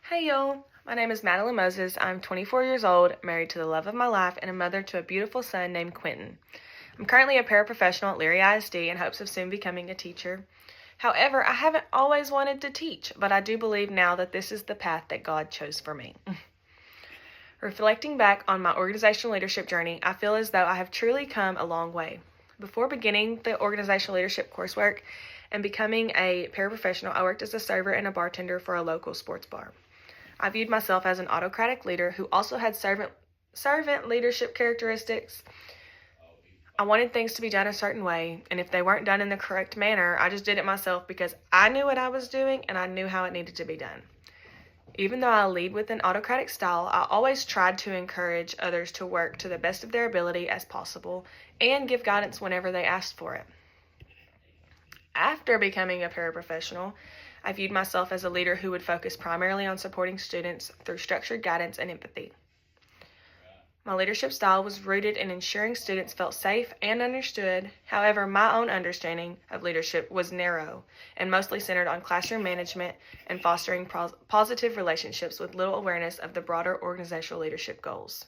Hey y'all, my name is Madeline Moses. I'm 24 years old, married to the love of my life, and a mother to a beautiful son named Quentin. I'm currently a paraprofessional at Leary ISD in hopes of soon becoming a teacher. However, I haven't always wanted to teach, but I do believe now that this is the path that God chose for me. Reflecting back on my organizational leadership journey, I feel as though I have truly come a long way. Before beginning the organizational leadership coursework and becoming a paraprofessional, I worked as a server and a bartender for a local sports bar. I viewed myself as an autocratic leader who also had servant leadership characteristics. I wanted things to be done a certain way, and if they weren't done in the correct manner, I just did it myself because I knew what I was doing and I knew how it needed to be done. Even though I lead with an autocratic style, I always tried to encourage others to work to the best of their ability as possible and give guidance whenever they asked for it. After becoming a paraprofessional, I viewed myself as a leader who would focus primarily on supporting students through structured guidance and empathy. My leadership style was rooted in ensuring students felt safe and understood. However, my own understanding of leadership was narrow and mostly centered on classroom management and fostering positive relationships with little awareness of the broader organizational leadership goals.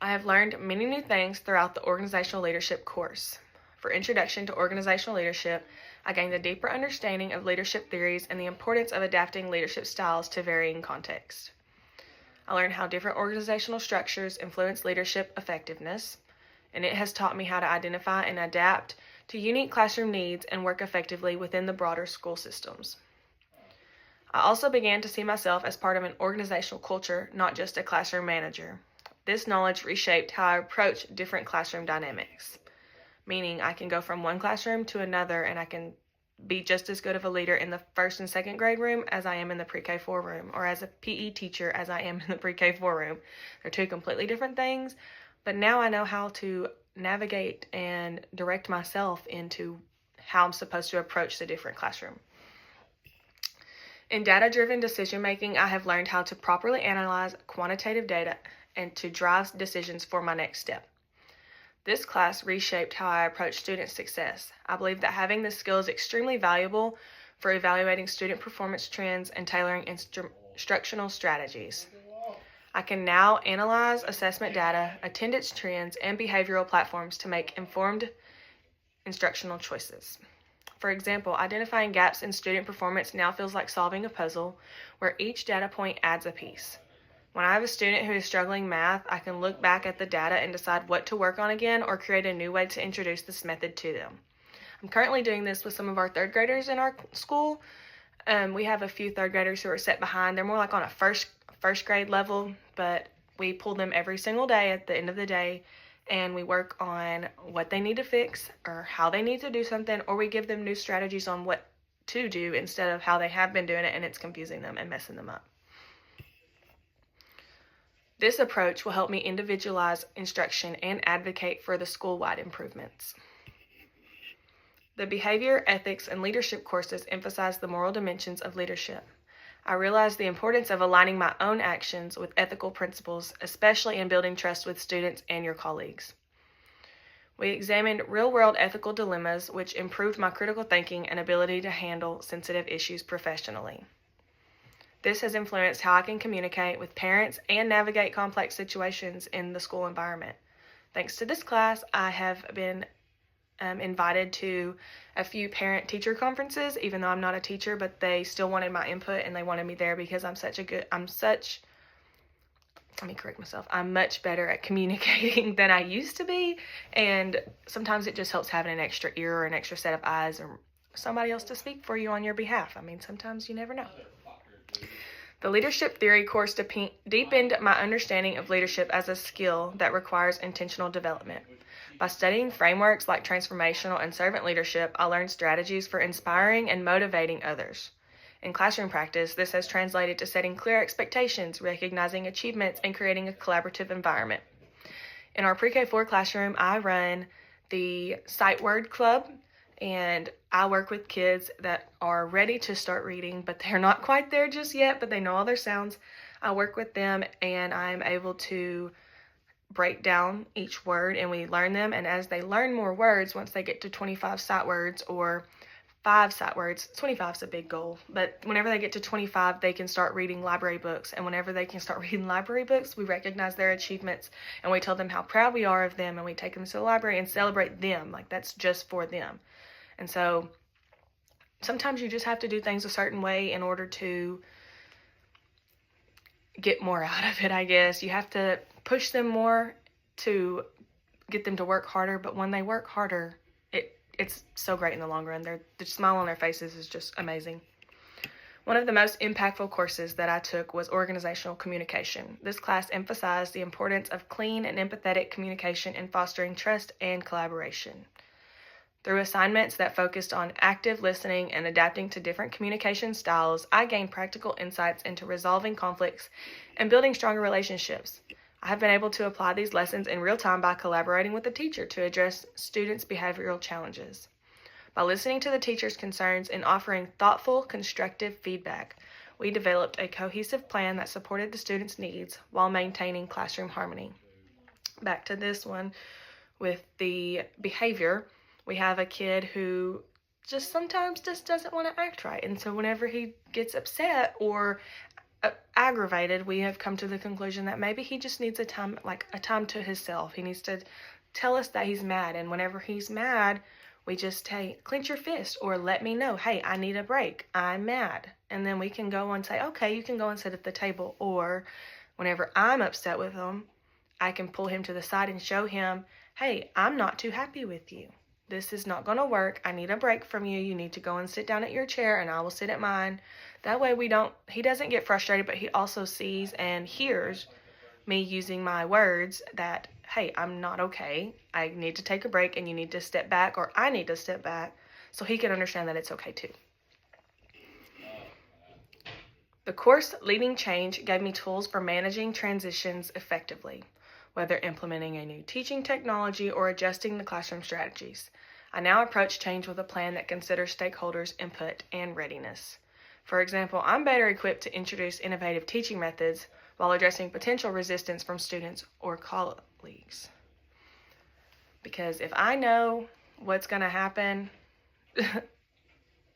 I have learned many new things throughout the organizational leadership course. For Introduction to Organizational Leadership, I gained a deeper understanding of leadership theories and the importance of adapting leadership styles to varying contexts. I learned how different organizational structures influence leadership effectiveness, and it has taught me how to identify and adapt to unique classroom needs and work effectively within the broader school systems. I also began to see myself as part of an organizational culture, not just a classroom manager. This knowledge reshaped how I approach different classroom dynamics, meaning I can go from one classroom to another and I can be just as good of a leader in the first and second grade room as I am in the pre-K4 room, or as a PE teacher as I am in the pre-K4 room. They're two completely different things, but now I know how to navigate and direct myself into how I'm supposed to approach the different classroom. In data-driven decision-making, I have learned how to properly analyze quantitative data and to drive decisions for my next step. This class reshaped how I approach student success. I believe that having this skill is extremely valuable for evaluating student performance trends and tailoring instructional strategies. I can now analyze assessment data, attendance trends, and behavioral platforms to make informed instructional choices. For example, identifying gaps in student performance now feels like solving a puzzle where each data point adds a piece. When I have a student who is struggling math, I can look back at the data and decide what to work on again or create a new way to introduce this method to them. I'm currently doing this with some of our third graders in our school. We have a few third graders who are set behind. They're more like on a first grade level, but we pull them every single day at the end of the day, and we work on what they need to fix or how they need to do something, or we give them new strategies on what to do instead of how they have been doing it, and it's confusing them and messing them up. This approach will help me individualize instruction and advocate for the school-wide improvements. The behavior, ethics, and leadership courses emphasize the moral dimensions of leadership. I realize the importance of aligning my own actions with ethical principles, especially in building trust with students and your colleagues. We examined real-world ethical dilemmas, which improved my critical thinking and ability to handle sensitive issues professionally. This has influenced how I can communicate with parents and navigate complex situations in the school environment. Thanks to this class, I have been invited to a few parent-teacher conferences, even though I'm not a teacher, but they still wanted my input and they wanted me there because I'm much better at communicating than I used to be, and sometimes it just helps having an extra ear or an extra set of eyes or somebody else to speak for you on your behalf. I mean, sometimes you never know. The leadership theory course deepened my understanding of leadership as a skill that requires intentional development. By studying frameworks like transformational and servant leadership, I learned strategies for inspiring and motivating others. In classroom practice, this has translated to setting clear expectations, recognizing achievements, and creating a collaborative environment. In our pre-K4 classroom, I run the Sight Word Club, and I work with kids that are ready to start reading, but they're not quite there just yet, but they know all their sounds. I work with them, and I'm able to break down each word, and we learn them, and as they learn more words, once they get to 25 sight words or 5 sight words. 25 is a big goal, but whenever they get to 25, they can start reading library books, and whenever they can start reading library books, we recognize their achievements, and we tell them how proud we are of them, and we take them to the library and celebrate them, like that's just for them. And so sometimes you just have to do things a certain way in order to get more out of it, I guess. You have to push them more to get them to work harder, but when they work harder, it's so great in the long run. The smile on their faces is just amazing. One of the most impactful courses that I took was organizational communication. This class emphasized the importance of clean and empathetic communication in fostering trust and collaboration. Through assignments that focused on active listening and adapting to different communication styles, I gained practical insights into resolving conflicts and building stronger relationships. I have been able to apply these lessons in real time by collaborating with the teacher to address students' behavioral challenges. By listening to the teacher's concerns and offering thoughtful, constructive feedback, we developed a cohesive plan that supported the students' needs while maintaining classroom harmony. Back to this one with the behavior. We have a kid who just sometimes just doesn't want to act right. And so whenever he gets upset or aggravated, we have come to the conclusion that maybe he just needs a time to himself. He needs to tell us that he's mad. And whenever he's mad, we just, hey, clench your fist or let me know, hey, I need a break. I'm mad. And then we can go and say, okay, you can go and sit at the table. Or whenever I'm upset with him, I can pull him to the side and show him, hey, I'm not too happy with you. This is not going to work. I need a break from you. You need to go and sit down at your chair and I will sit at mine. That way he doesn't get frustrated, but he also sees and hears me using my words that, hey, I'm not okay. I need to take a break and you need to step back, or I need to step back, so he can understand that it's okay too. The course Leading Change gave me tools for managing transitions effectively, whether implementing a new teaching technology or adjusting the classroom strategies. I now approach change with a plan that considers stakeholders' input and readiness. For example, I'm better equipped to introduce innovative teaching methods while addressing potential resistance from students or colleagues. Because if I know what's going to happen,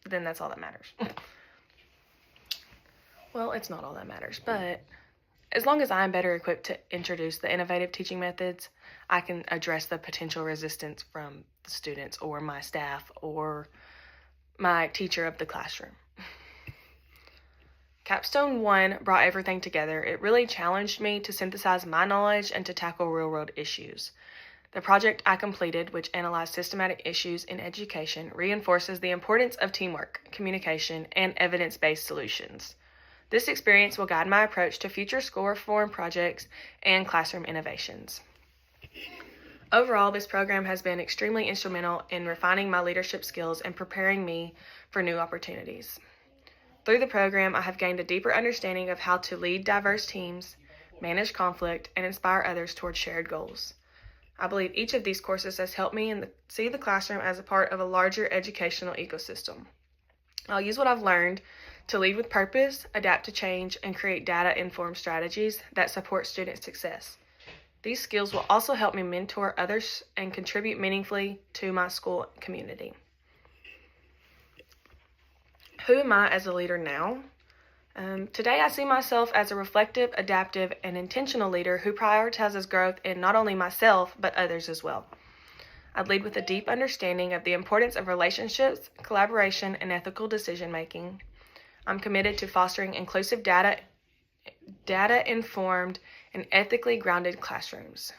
then that's all that matters. Well, it's not all that matters, but as long as I'm better equipped to introduce the innovative teaching methods, I can address the potential resistance from the students or my staff or my teacher of the classroom. Capstone 1 brought everything together. It really challenged me to synthesize my knowledge and to tackle real-world issues. The project I completed, which analyzed systematic issues in education, reinforces the importance of teamwork, communication, and evidence-based solutions. This experience will guide my approach to future school reform projects and classroom innovations. Overall, this program has been extremely instrumental in refining my leadership skills and preparing me for new opportunities. Through the program, I have gained a deeper understanding of how to lead diverse teams, manage conflict, and inspire others toward shared goals. I believe each of these courses has helped me see the classroom as a part of a larger educational ecosystem. I'll use what I've learned to lead with purpose, adapt to change, and create data-informed strategies that support student success. These skills will also help me mentor others and contribute meaningfully to my school community. Who am I as a leader now? Today I see myself as a reflective, adaptive, and intentional leader who prioritizes growth in not only myself, but others as well. I lead with a deep understanding of the importance of relationships, collaboration, and ethical decision-making. I'm committed to fostering inclusive data-informed, and ethically grounded classrooms.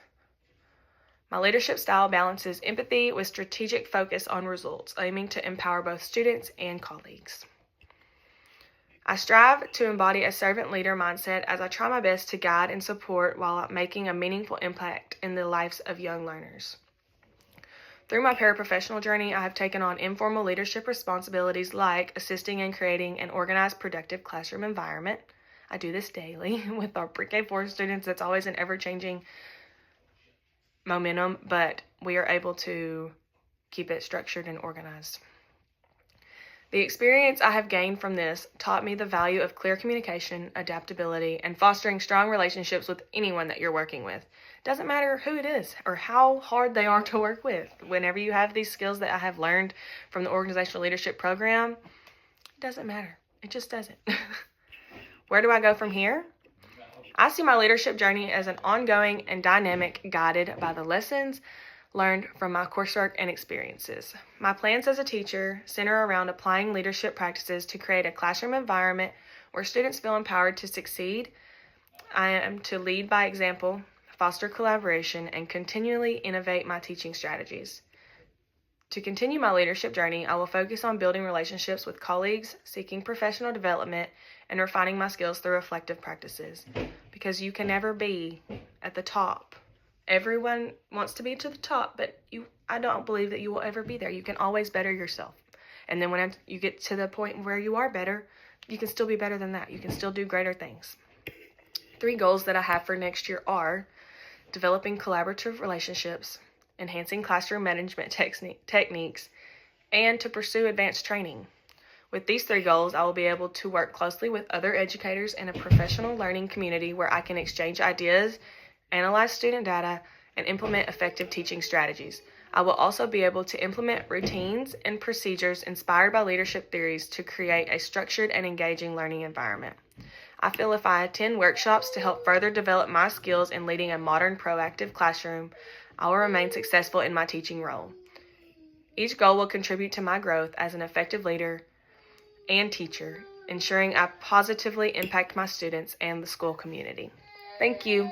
My leadership style balances empathy with strategic focus on results, aiming to empower both students and colleagues. I strive to embody a servant leader mindset as I try my best to guide and support while making a meaningful impact in the lives of young learners. Through my paraprofessional journey, I have taken on informal leadership responsibilities like assisting in creating an organized, productive classroom environment. I do this daily with our pre-K4 students. It's always an ever-changing momentum, but we are able to keep it structured and organized. The experience I have gained from this taught me the value of clear communication, adaptability, and fostering strong relationships with anyone that you're working with. Doesn't matter who it is or how hard they are to work with. Whenever you have these skills that I have learned from the organizational leadership program, it doesn't matter. It just doesn't. Where do I go from here? I see my leadership journey as an ongoing and dynamic, guided by the lessons learned from my coursework and experiences. My plans as a teacher center around applying leadership practices to create a classroom environment where students feel empowered to succeed. I am to lead by example, foster collaboration, and continually innovate my teaching strategies. To continue my leadership journey, I will focus on building relationships with colleagues, seeking professional development, and refining my skills through reflective practices. Because you can never be at the top. Everyone wants to be to the top, but I don't believe that you will ever be there. You can always better yourself. And then when you get to the point where you are better, you can still be better than that. You can still do greater things. 3 goals that I have for next year are developing collaborative relationships, enhancing classroom management techniques, and to pursue advanced training. With these 3 goals, I will be able to work closely with other educators in a professional learning community where I can exchange ideas, analyze student data, and implement effective teaching strategies. I will also be able to implement routines and procedures inspired by leadership theories to create a structured and engaging learning environment. I feel if I attend workshops to help further develop my skills in leading a modern, proactive classroom, I will remain successful in my teaching role. Each goal will contribute to my growth as an effective leader and teacher, ensuring I positively impact my students and the school community. Thank you.